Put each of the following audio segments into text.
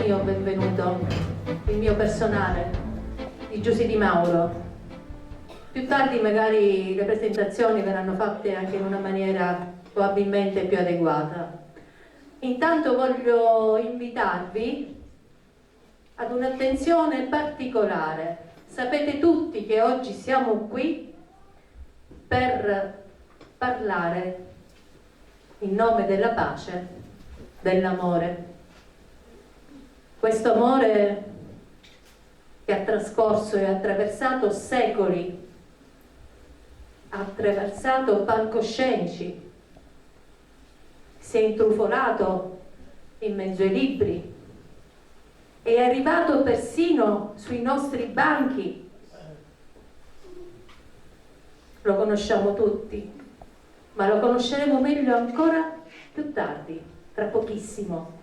mio benvenuto, il mio personale, di Giusy Di Mauro. Più tardi magari le presentazioni verranno fatte anche in una maniera probabilmente più adeguata. Intanto voglio invitarvi ad un'attenzione particolare. Sapete tutti che oggi siamo qui per parlare in nome della pace, dell'amore. Questo amore che ha trascorso e attraversato secoli, ha attraversato palcoscenici, si è intrufolato in mezzo ai libri, è arrivato persino sui nostri banchi. Lo conosciamo tutti, ma lo conosceremo meglio ancora più tardi, tra pochissimo.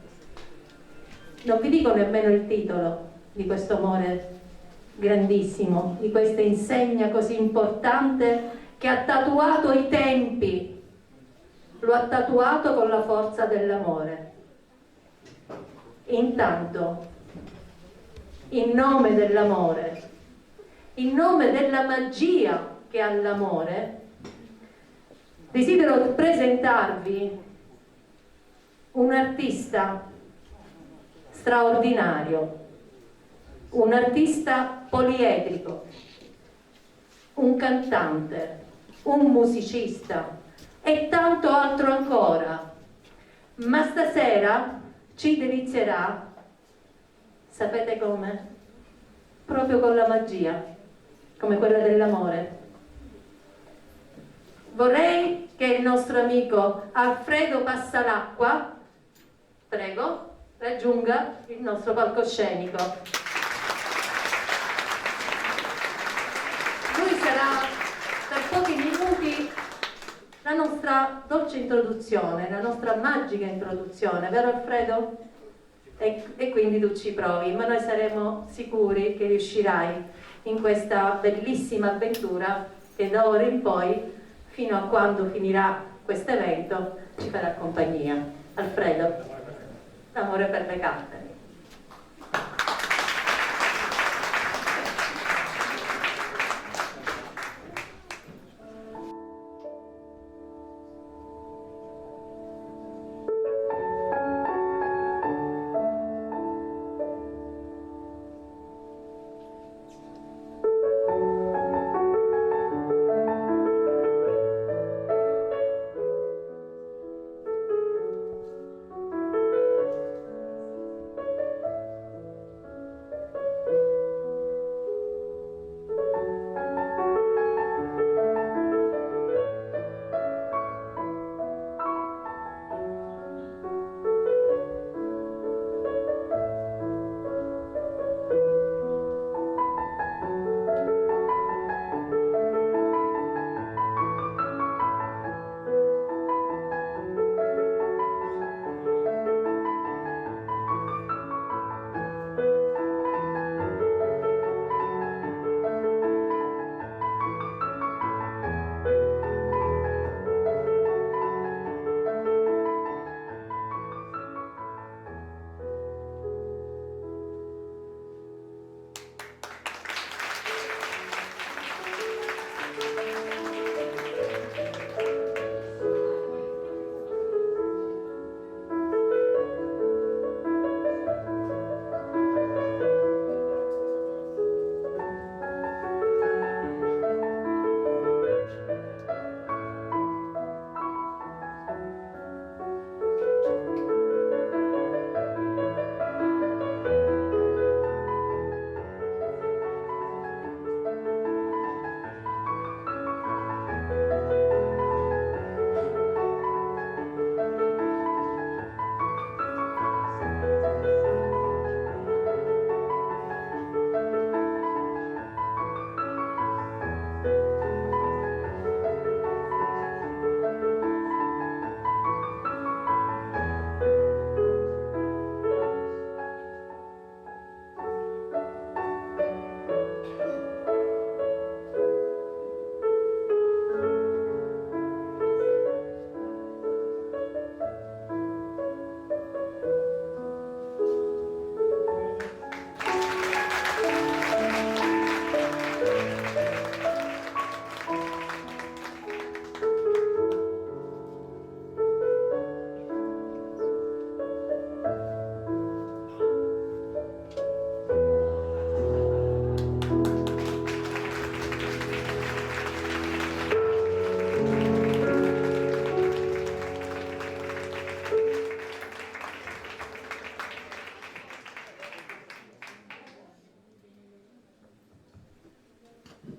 Non vi dico nemmeno il titolo di questo amore grandissimo, di questa insegna così importante che ha tatuato i tempi, lo ha tatuato con la forza dell'amore. Intanto, in nome dell'amore, in nome della magia che ha l'amore, desidero presentarvi un artista straordinario, un artista poliedrico, un cantante, un musicista e tanto altro ancora. Ma stasera ci delizierà, sapete come? Proprio con la magia, come quella dell'amore. Vorrei che il nostro amico Alfredo Passalacqua, prego, raggiunga il nostro palcoscenico. Lui sarà per pochi minuti la nostra dolce introduzione, la nostra magica introduzione, vero Alfredo? E quindi tu ci provi, ma noi saremo sicuri che riuscirai in questa bellissima avventura che da ora in poi, fino a quando finirà questo evento, ci farà compagnia. Alfredo, l'amore per le carte.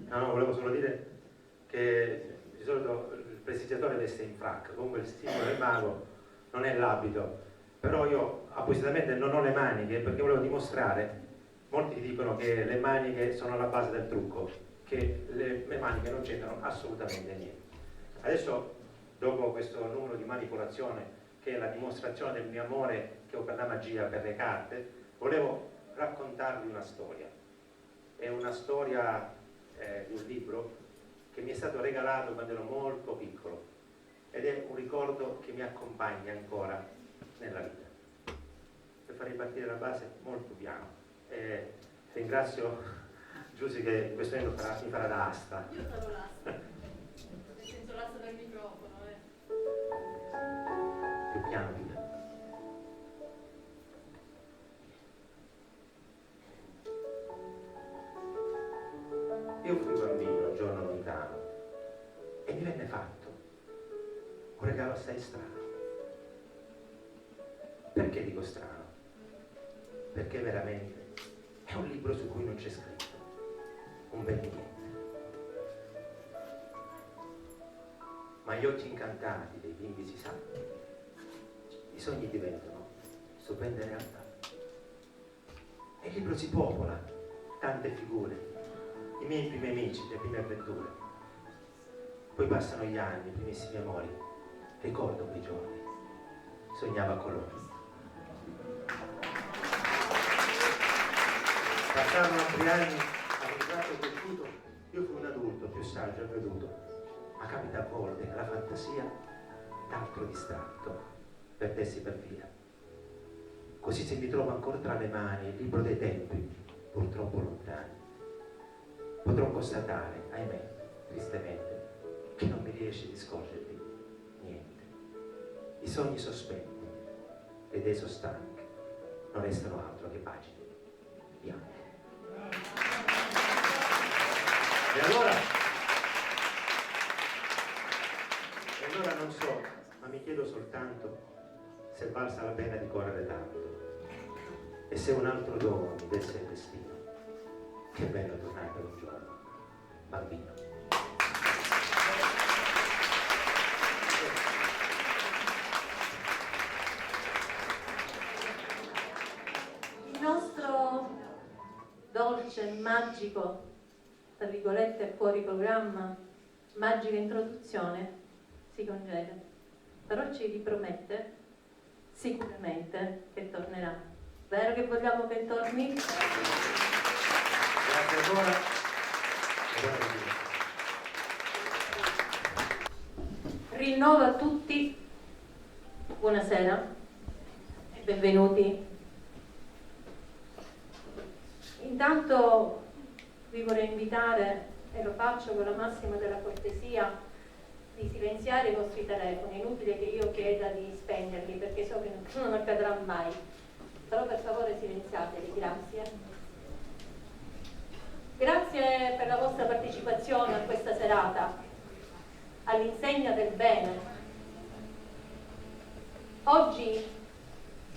No, volevo solo dire che di solito il prestigiatore veste in frac, comunque il simbolo del mago non è l'abito, però io appositamente non ho le maniche perché volevo dimostrare, molti dicono che le maniche sono la base del trucco, che le maniche non c'entrano assolutamente niente. Adesso, dopo questo numero di manipolazione, che è la dimostrazione del mio amore che ho per la magia, per le carte, volevo raccontarvi una storia. È una storia di un libro che mi è stato regalato quando ero molto piccolo ed è un ricordo che mi accompagna ancora nella vita. Per farvi partire la base molto piano. Ringrazio Giusy che in questo momento mi farà da asta. Io sarò l'asta, nel senso l'asta del microfono. Più piano via. Io fui bambino un giorno lontano e mi venne fatto un regalo assai strano. Perché dico strano? Perché veramente è un libro su cui non c'è scritto un bel niente. Ma gli occhi incantati dei bimbi si sa, i sogni diventano stupende realtà. E il libro si popola, tante figure, i miei primi amici, le prime avventure. Poi passano gli anni, i primissimi amori. Ricordo quei giorni. Sognavo a colori. Passarono altri anni, a un tratto cresciuto, io fui un adulto, più saggio e veduto. Ma capita a volte che la fantasia, d'altro distratto, perdessi per via. Così se mi trovo ancora tra le mani il libro dei tempi, purtroppo lontani, potrò constatare, ahimè, tristemente, che non mi riesce di scorgervi niente. I sogni sospetti, le idee sostanche, non restano altro che pagine bianche. E allora non so, ma mi chiedo soltanto se valsa la pena di correre tanto e se un altro dono mi desse il destino. Che bello tornare per un giorno, bambino. Il nostro dolce, magico, tra virgolette, fuori programma, magica introduzione si congeda, però ci ripromette sicuramente che tornerà. Vero che vogliamo che torni? Grazie ancora. Rinnovo a tutti buonasera e benvenuti. Intanto vi vorrei invitare, e lo faccio con la massima della cortesia, di silenziare i vostri telefoni. È inutile che io chieda di spegnerli perché so che non accadrà mai, però per favore silenziateli, grazie. Grazie per la vostra partecipazione a questa serata, all'insegna del bene. Oggi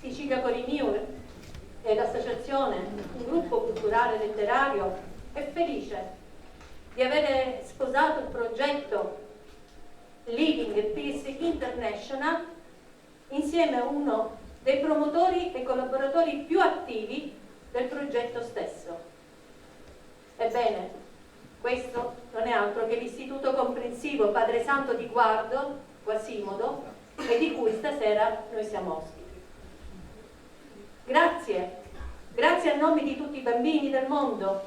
Sicilia Corinew e l'associazione, un gruppo culturale letterario, è felice di avere sposato il progetto Living Peace International insieme a uno dei promotori e collaboratori più attivi del progetto stesso. Ebbene, questo non è altro che l'Istituto Comprensivo Padre Santo di Guardo, Quasimodo, e di cui stasera noi siamo ospiti. Grazie a nome di tutti i bambini del mondo,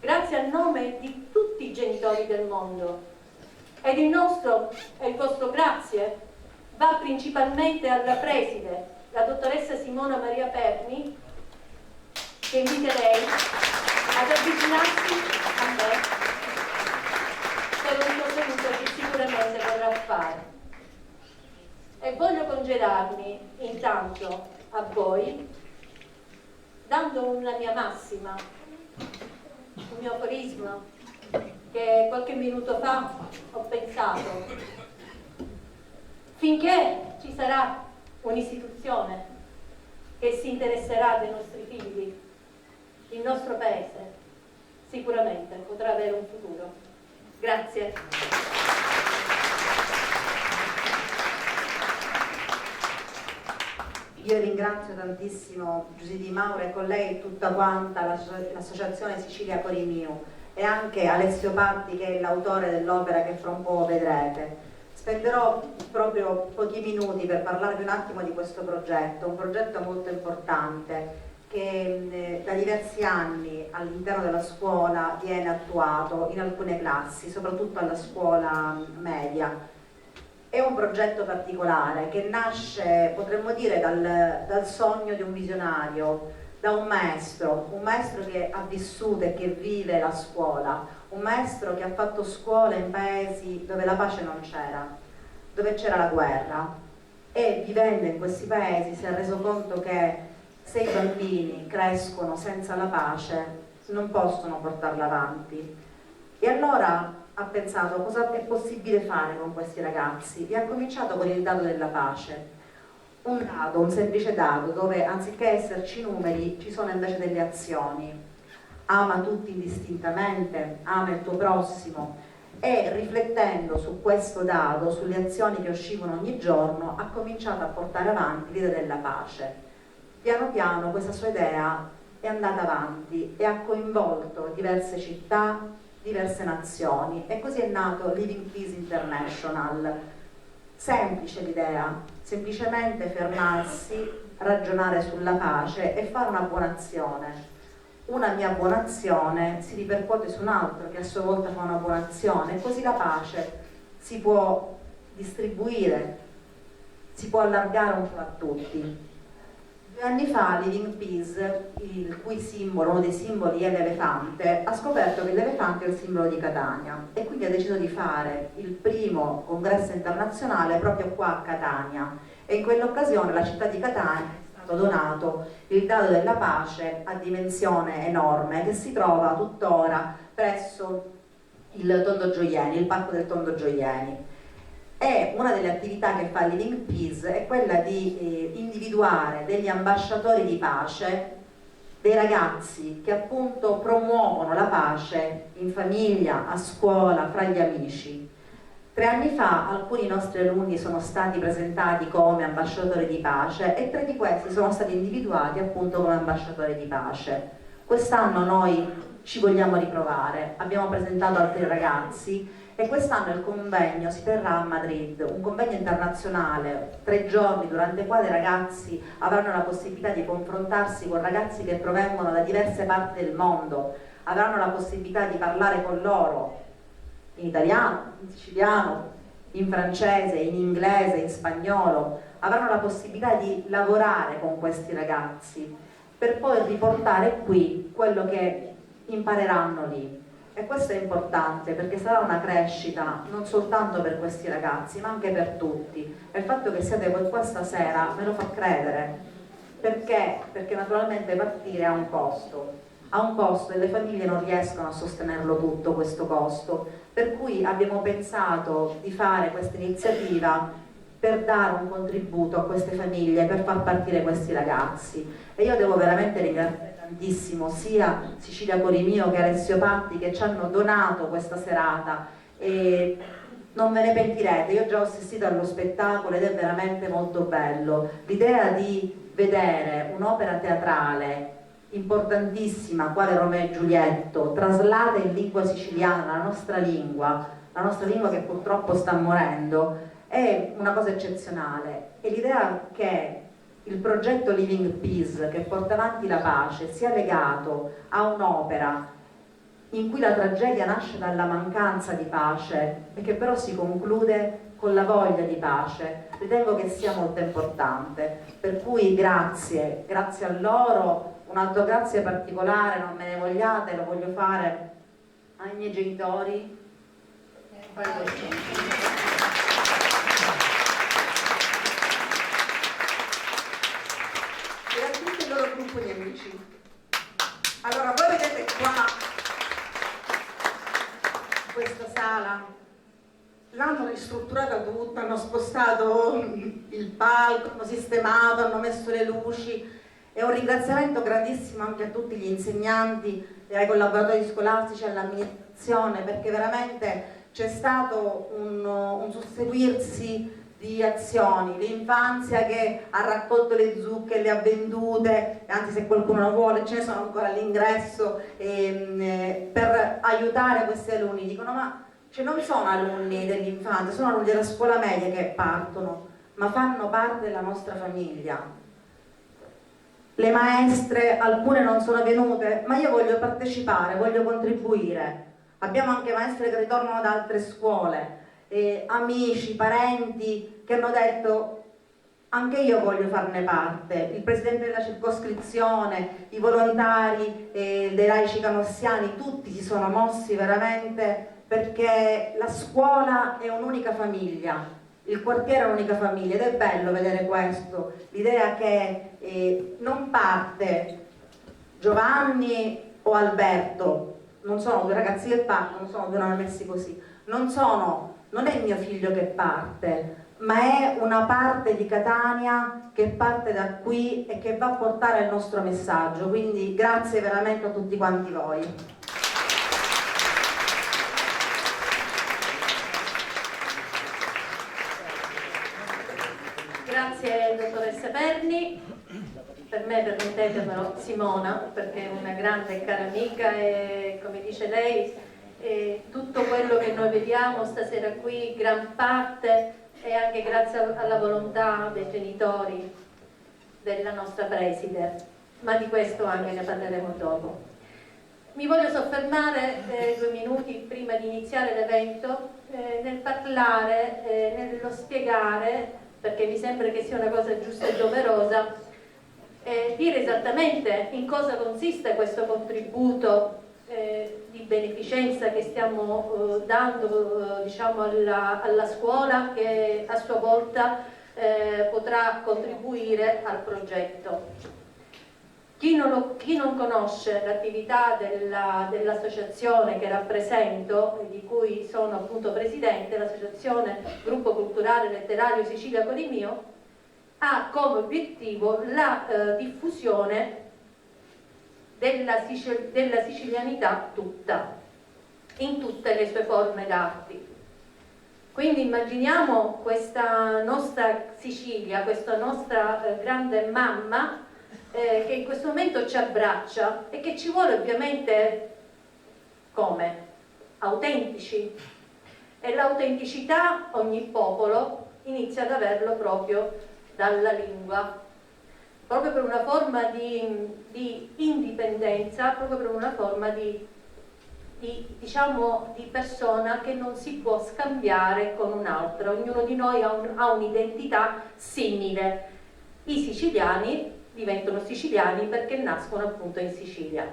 grazie a nome di tutti i genitori del mondo. Ed il nostro e il vostro grazie va principalmente alla preside, la dottoressa Simona Maria Perni, che inviterei ad avvicinarsi a me per un suo saluto che sicuramente vorrà fare. E voglio congedarmi intanto a voi dando una mia massima, un mio aforisma che qualche minuto fa ho pensato. Finché ci sarà un'istituzione che si interesserà dei nostri figli, il nostro paese sicuramente potrà avere un futuro. Grazie. Io ringrazio tantissimo Giusy Di Mauro e con lei tutta quanta l'associazione Sicilia Cori Miu e anche Alessio Patti, che è l'autore dell'opera che fra un po' vedrete. Spenderò proprio pochi minuti per parlarvi un attimo di questo progetto, un progetto molto importante che da diversi anni all'interno della scuola viene attuato in alcune classi, soprattutto alla scuola media. È un progetto particolare che nasce, potremmo dire, dal sogno di un visionario, da un maestro che ha vissuto e che vive la scuola, un maestro che ha fatto scuola in paesi dove la pace non c'era, dove c'era la guerra, e vivendo in questi paesi si è reso conto che se i bambini crescono senza la pace non possono portarla avanti. E allora ha pensato cosa è possibile fare con questi ragazzi e ha cominciato con il dado della pace. Un dado, un semplice dado, dove anziché esserci numeri ci sono invece delle azioni. Ama tutti indistintamente, ama il tuo prossimo, e riflettendo su questo dado, sulle azioni che uscivano ogni giorno, ha cominciato a portare avanti l'idea della pace. Piano piano questa sua idea è andata avanti e ha coinvolto diverse città, diverse nazioni, e così è nato Living Peace International. Semplice l'idea, semplicemente fermarsi, ragionare sulla pace e fare una buona azione. Una mia buona azione si ripercuote su un altro che a sua volta fa una buona azione, e così la pace si può distribuire, si può allargare un po' a tutti. 2 anni fa Living Peace, il cui simbolo, uno dei simboli è l'elefante, ha scoperto che l'elefante è il simbolo di Catania e quindi ha deciso di fare il primo congresso internazionale proprio qua a Catania, e in quell'occasione la città di Catania è stato donato il dado della pace a dimensione enorme che si trova tuttora presso il Tondo Gioieni, il parco del Tondo Gioieni. E una delle attività che fa Living Peace è quella di individuare degli ambasciatori di pace, dei ragazzi che appunto promuovono la pace in famiglia, a scuola, fra gli amici. 3 anni fa alcuni nostri alunni sono stati presentati come ambasciatori di pace e 3 di questi sono stati individuati appunto come ambasciatori di pace. Quest'anno noi ci vogliamo riprovare, abbiamo presentato altri ragazzi e quest'anno il convegno si terrà a Madrid, un convegno internazionale, 3 giorni durante i quali i ragazzi avranno la possibilità di confrontarsi con ragazzi che provengono da diverse parti del mondo, avranno la possibilità di parlare con loro in italiano, in siciliano, in francese, in inglese, in spagnolo, avranno la possibilità di lavorare con questi ragazzi per poi riportare qui quello che impareranno lì. E questo è importante perché sarà una crescita non soltanto per questi ragazzi ma anche per tutti, e il fatto che siate voi qua stasera me lo fa credere. Perché? Perché naturalmente partire ha un costo e le famiglie non riescono a sostenerlo tutto questo costo, per cui abbiamo pensato di fare questa iniziativa per dare un contributo a queste famiglie, per far partire questi ragazzi. E io devo veramente ringraziare tantissimo sia Sicilia Cori Miu che Alessio Patti che ci hanno donato questa serata, e non ve ne pentirete. Io già ho assistito allo spettacolo ed è veramente molto bello l'idea di vedere un'opera teatrale importantissima quale Romeo e Giulietto traslata in lingua siciliana, la nostra lingua che purtroppo sta morendo, è una cosa eccezionale. E l'idea che il progetto Living Peace, che porta avanti la pace, sia legato a un'opera in cui la tragedia nasce dalla mancanza di pace e che però si conclude con la voglia di pace, ritengo che sia molto importante. Per cui grazie a loro. Un altro grazie particolare, non me ne vogliate, lo voglio fare ai miei genitori e a tutto il loro gruppo di amici. Allora, voi vedete qua questa sala, l'hanno ristrutturata tutta, hanno spostato il palco, hanno sistemato, hanno messo le luci. E un ringraziamento grandissimo anche a tutti gli insegnanti e ai collaboratori scolastici e all'amministrazione, perché veramente c'è stato un susseguirsi di azioni, l'infanzia che ha raccolto le zucche, le ha vendute, anzi se qualcuno lo vuole ce ne sono ancora all'ingresso, per aiutare questi alunni. Dicono ma non sono alunni dell'infanzia, sono alunni della scuola media che partono, ma fanno parte della nostra famiglia. Le maestre, alcune non sono venute, ma io voglio partecipare, voglio contribuire. Abbiamo anche maestre che ritornano da altre scuole, amici, parenti che hanno detto anche io voglio farne parte. Il presidente della circoscrizione, i volontari dei laici canossiani, tutti si sono mossi veramente, perché la scuola è un'unica famiglia, il quartiere è un'unica famiglia, ed è bello vedere questo, l'idea che non parte Giovanni o Alberto, non sono due ragazzi che partono, non sono due nomi messi così, non è mio figlio che parte, ma è una parte di Catania che parte da qui e che va a portare il nostro messaggio. Quindi grazie veramente a tutti quanti voi. Grazie dottoressa Perni, per me permettetemelo Simona, perché è una grande e cara amica e come dice lei tutto quello che noi vediamo stasera qui, gran parte è anche grazie alla volontà dei genitori della nostra preside, ma di questo anche ne parleremo dopo. Mi voglio soffermare 2 minuti prima di iniziare l'evento nel parlare, nello spiegare, perché mi sembra che sia una cosa giusta e doverosa, dire esattamente in cosa consiste questo contributo di beneficenza che stiamo dando diciamo alla scuola, che a sua volta potrà contribuire al progetto. Chi non conosce l'attività dell'associazione che rappresento e di cui sono appunto presidente, l'associazione Gruppo Culturale Letterario Sicilia Corimio, ha come obiettivo la diffusione della sicilianità tutta, in tutte le sue forme d'arte. Quindi immaginiamo questa nostra Sicilia, questa nostra grande mamma che in questo momento ci abbraccia e che ci vuole ovviamente come? Autentici. E l'autenticità ogni popolo inizia ad averlo proprio dalla lingua, proprio per una forma di indipendenza, proprio per una forma di persona che non si può scambiare con un'altra. Ognuno di noi ha un'identità simile. I siciliani diventano siciliani perché nascono appunto in Sicilia.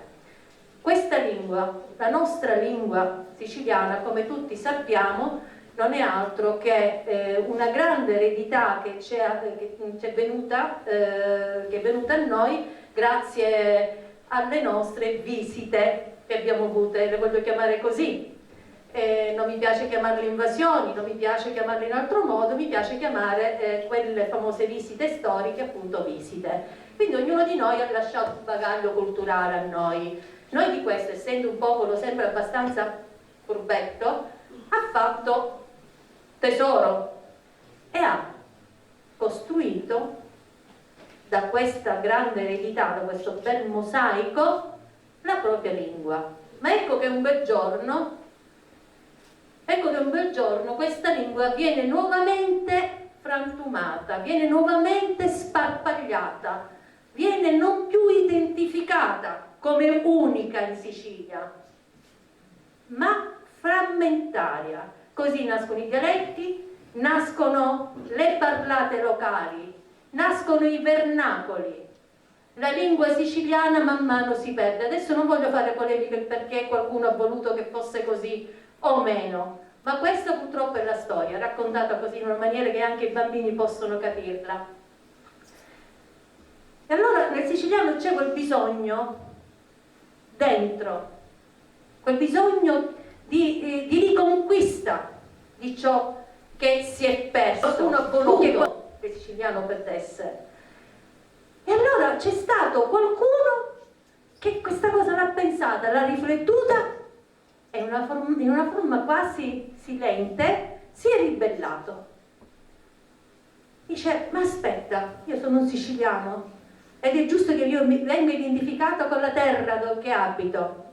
Questa lingua, la nostra lingua siciliana, come tutti sappiamo, non è altro che una grande eredità che è venuta a noi grazie alle nostre visite che abbiamo avuto, le voglio chiamare così. Non mi piace chiamarle invasioni, non mi piace chiamarle in altro modo, mi piace chiamare quelle famose visite storiche appunto visite. Quindi ognuno di noi ha lasciato un bagaglio culturale a noi. Noi di questo, essendo un popolo sempre abbastanza furbetto, ha fatto tesoro e ha costruito da questa grande eredità, da questo bel mosaico, la propria lingua. Ma ecco che un bel giorno questa lingua viene nuovamente frantumata, viene nuovamente sparpagliata, viene non più identificata come unica in Sicilia, ma frammentaria. Così nascono i dialetti, nascono le parlate locali, nascono i vernacoli. La lingua siciliana man mano si perde. Adesso non voglio fare polemiche perché qualcuno ha voluto che fosse così o meno, ma questa purtroppo è la storia, raccontata così in una maniera che anche i bambini possono capirla. E allora nel siciliano c'è quel bisogno dentro, quel bisogno di riconquista di ciò che si è perso. Qualcuno ha voluto che il siciliano perdesse. E allora c'è stato qualcuno che questa cosa l'ha pensata, l'ha riflettuta e in una forma quasi silente si è ribellato. Dice, ma aspetta, io sono un siciliano ed è giusto che io venga identificato con la terra dove abito.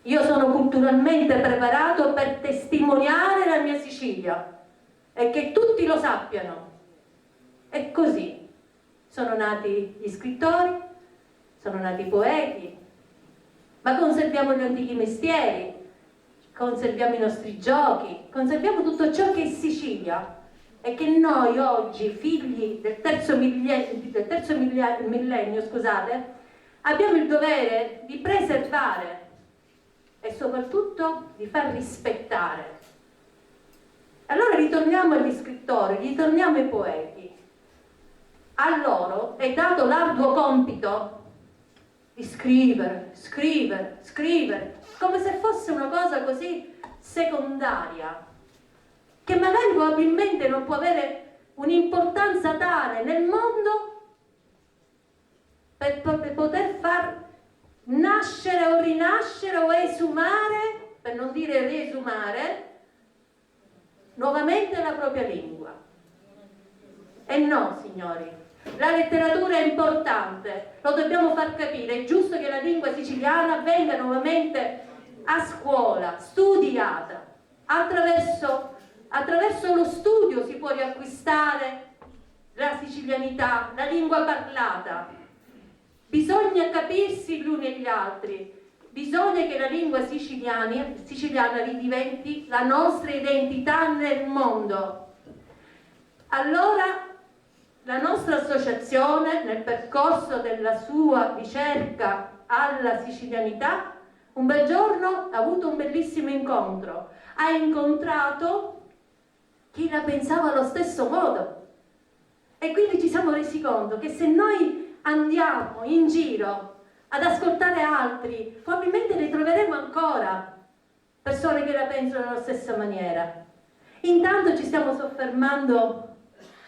Io sono culturalmente preparato per testimoniare la mia Sicilia e che tutti lo sappiano. E così sono nati gli scrittori, sono nati i poeti, ma conserviamo gli antichi mestieri, conserviamo i nostri giochi, conserviamo tutto ciò che è Sicilia e che noi oggi, figli del terzo millennio, scusate, abbiamo il dovere di preservare e soprattutto di far rispettare. Allora ritorniamo agli scrittori, ritorniamo ai poeti. A loro è dato l'arduo compito di scrivere, come se fosse una cosa così secondaria, che magari probabilmente non può avere un'importanza tale nel mondo per poter far nascere o rinascere o esumare, per non dire riesumare, nuovamente la propria lingua. E no, signori, la letteratura è importante, lo dobbiamo far capire, è giusto che la lingua siciliana venga nuovamente a scuola, studiata. Attraverso lo studio si può riacquistare la sicilianità, la lingua parlata. Bisogna capirsi gli uni e gli altri, bisogna che la lingua siciliana ridiventi la nostra identità nel mondo. Allora la nostra associazione, nel percorso della sua ricerca alla sicilianità, un bel giorno ha avuto un bellissimo incontro, ha incontrato chi la pensava allo stesso modo e quindi ci siamo resi conto che se noi andiamo in giro ad ascoltare altri, probabilmente ne troveremo ancora persone che la pensano alla stessa maniera. Intanto ci stiamo soffermando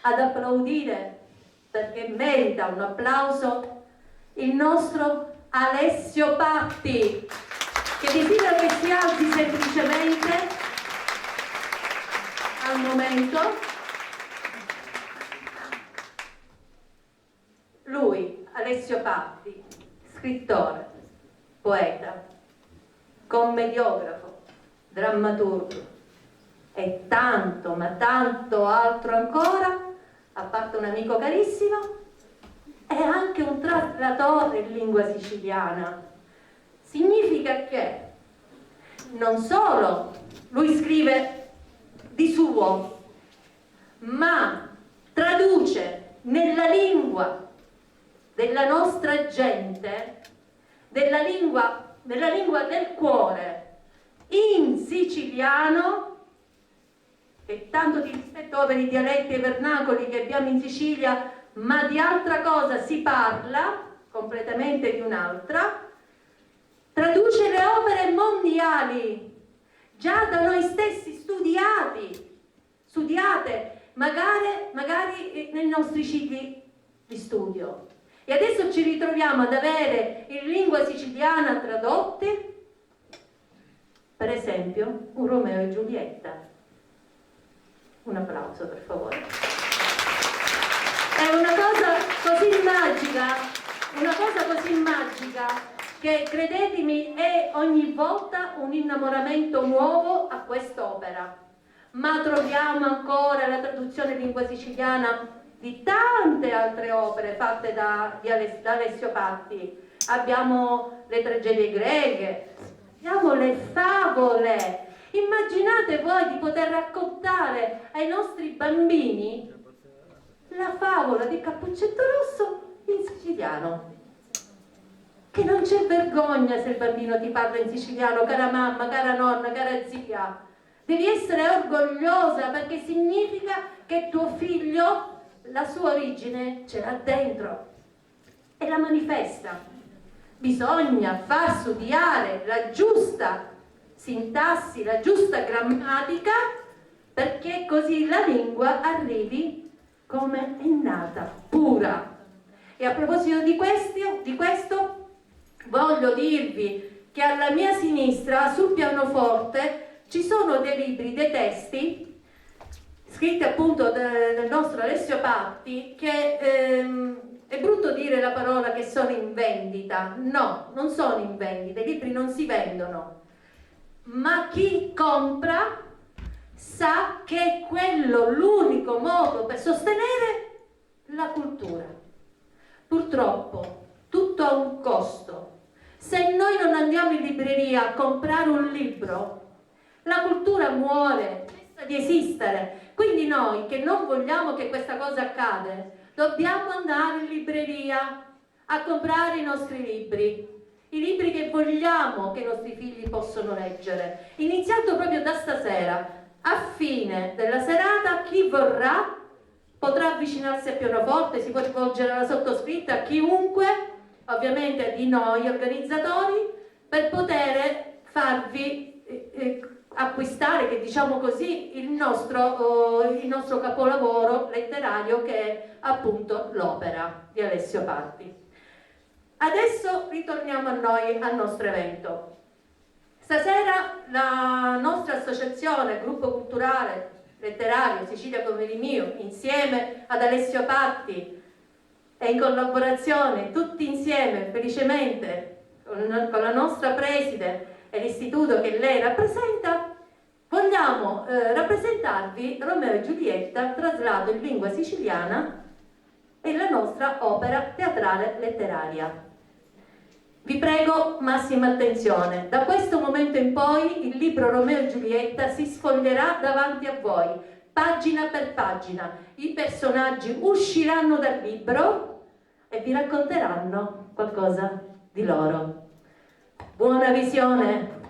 ad applaudire, perché merita un applauso, il nostro Alessio Patti, che desidero che si alzi semplicemente al momento. Lui, Alessio Patti, scrittore, poeta, commediografo, drammaturgo e tanto, ma tanto altro ancora, a parte un amico carissimo, è anche un traslatore in lingua siciliana. Significa che non solo lui scrive di suo, ma traduce nella lingua della nostra gente, nella lingua del cuore, in siciliano, e tanto di rispetto per i dialetti e i vernacoli che abbiamo in Sicilia, ma di altra cosa si parla, completamente di un'altra, traduce le opere mondiali, già da noi stessi studiate, magari nei nostri cicli di studio. E adesso ci ritroviamo ad avere in lingua siciliana tradotti, per esempio, un Romeo e Giulietta. Un applauso, per favore. È una cosa così magica, che, credetemi, è ogni volta un innamoramento nuovo a quest'opera. Ma troviamo ancora la traduzione in lingua siciliana di tante altre opere fatte da Alessio Patti. Abbiamo le tragedie greche, abbiamo le favole. Immaginate voi di poter raccontare ai nostri bambini la favola di Cappuccetto Rosso in siciliano. Che non c'è vergogna se il bambino ti parla in siciliano, cara mamma, cara nonna, cara zia. Devi essere orgogliosa, perché significa che tuo figlio la sua origine ce l'ha dentro e la manifesta. Bisogna far studiare la giusta sintassi, la giusta grammatica, perché così la lingua arrivi come è nata, pura. E a proposito di questo, voglio dirvi che alla mia sinistra sul pianoforte ci sono dei libri, dei testi scritti appunto del nostro Alessio Patti, che è brutto dire la parola che sono in vendita. No, non sono in vendita, i libri non si vendono, ma chi compra sa che è quello l'unico modo per sostenere la cultura. Purtroppo tutto ha un costo. Se noi non andiamo in libreria a comprare un libro, la cultura muore, cessa di esistere. Quindi noi che non vogliamo che questa cosa accada, dobbiamo andare in libreria a comprare i nostri libri, i libri che vogliamo che i nostri figli possano leggere, iniziando proprio da stasera. A fine della serata chi vorrà potrà avvicinarsi al pianoforte, si può rivolgere alla sottoscritta, a chiunque, ovviamente di noi organizzatori, per poter farvi acquistare, che diciamo così, il nostro capolavoro letterario, che è appunto l'opera di Alessio Patti. Adesso ritorniamo a noi, al nostro evento. Stasera la nostra associazione, gruppo culturale letterario Sicilia Coverimio, insieme ad Alessio Patti e in collaborazione tutti insieme, felicemente, con la nostra preside e l'istituto che lei rappresenta, vogliamo rappresentarvi Romeo e Giulietta traslato in lingua siciliana e la nostra opera teatrale letteraria. Vi prego massima attenzione. Da questo momento in poi il libro Romeo e Giulietta si sfoglierà davanti a voi, pagina per pagina. I personaggi usciranno dal libro e vi racconteranno qualcosa di loro. Buona visione!